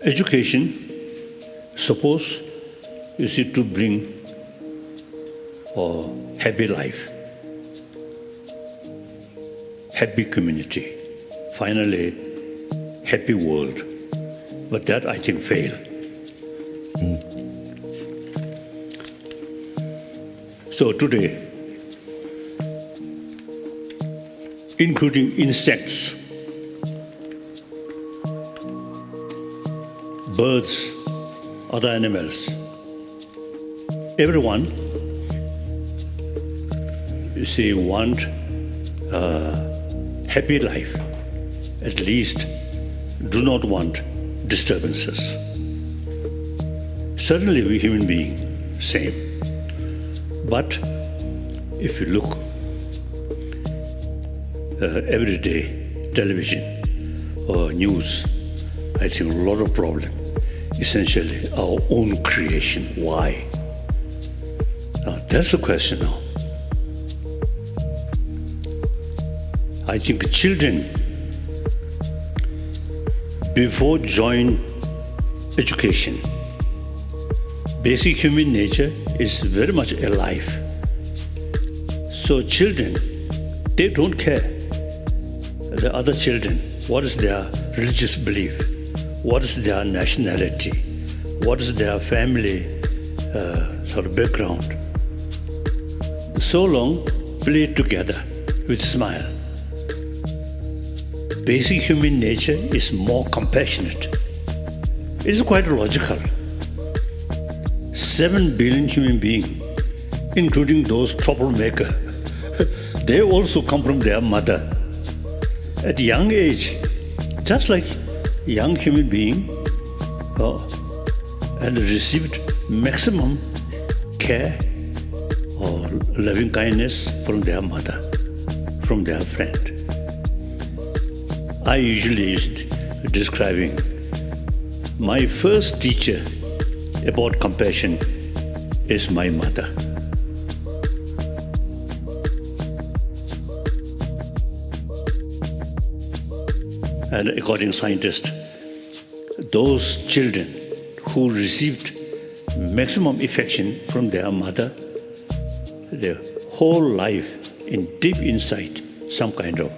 Education, suppose is it to bring a happy life, happy community, finally happy world. But that I think failed. So today, including insects, birds, other animals, everyone, you see, want a happy life, at least do not want disturbances. Certainly we human beings, same. But if you look every day, television or news, I think a lot of problems. Essentially our own creation. Why? Now that's the question now. I think children, before join education, basic human nature is very much alive. So children, they don't care. The other children, what is their religious belief? What is their nationality? What is their family sort of background? So long, play together with smile. Basic human nature is more compassionate. It is quite logical. 7 billion human beings, including those troublemakers, they also come from their mother. At a young age, just like young human being, and received maximum care or loving kindness from their mother, from their friend. I usually used describing my first teacher about compassion is my mother. And according to scientists, those children who received maximum affection from their mother, their whole life in deep inside, some kind of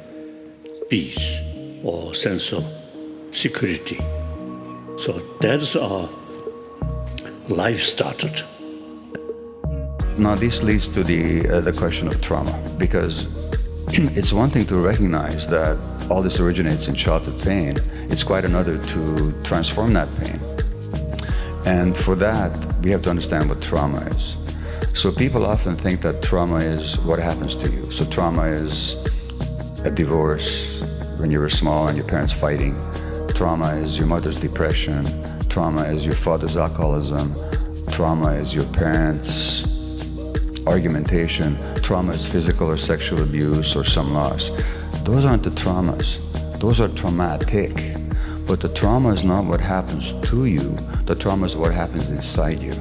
peace or sense of security. So that's our life started. Now this leads to the question of trauma, because it's one thing to recognize that all this originates in childhood pain. It's quite another to transform that pain. And for that, we have to understand what trauma is. So people often think that trauma is what happens to you. So trauma is a divorce when you were small and your parents fighting. Trauma is your mother's depression. Trauma is your father's alcoholism. Trauma is your parents' argumentation. Trauma is physical or sexual abuse or some loss. Those aren't the traumas. Those are traumatic. But the trauma is not what happens to you. The trauma is what happens inside you.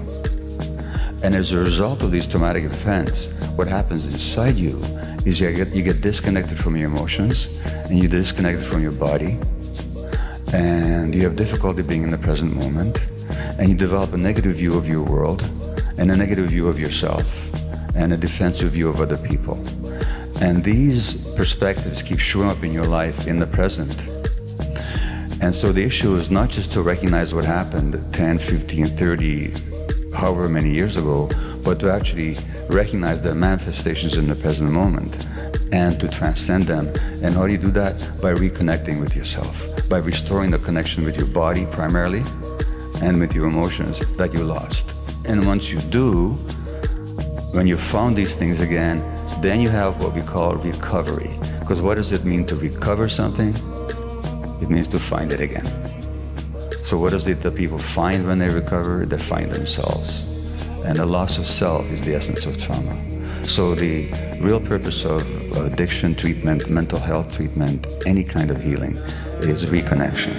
And as a result of these traumatic events, what happens inside you is you get disconnected from your emotions, and you disconnected from your body, and you have difficulty being in the present moment, and you develop a negative view of your world, and a negative view of yourself, and a defensive view of other people. And these perspectives keep showing up in your life in the present. And so the issue is not just to recognize what happened 10, 15, 30, however many years ago, but to actually recognize the manifestations in the present moment and to transcend them. And how do you do that? By reconnecting with yourself, by restoring the connection with your body primarily and with your emotions that you lost. And once you do, when you found these things again, then you have what we call recovery. Because what does it mean to recover something? It means to find it again. So what is it that people find when they recover? They find themselves. And the loss of self is the essence of trauma. So the real purpose of addiction treatment, mental health treatment, any kind of healing is reconnection.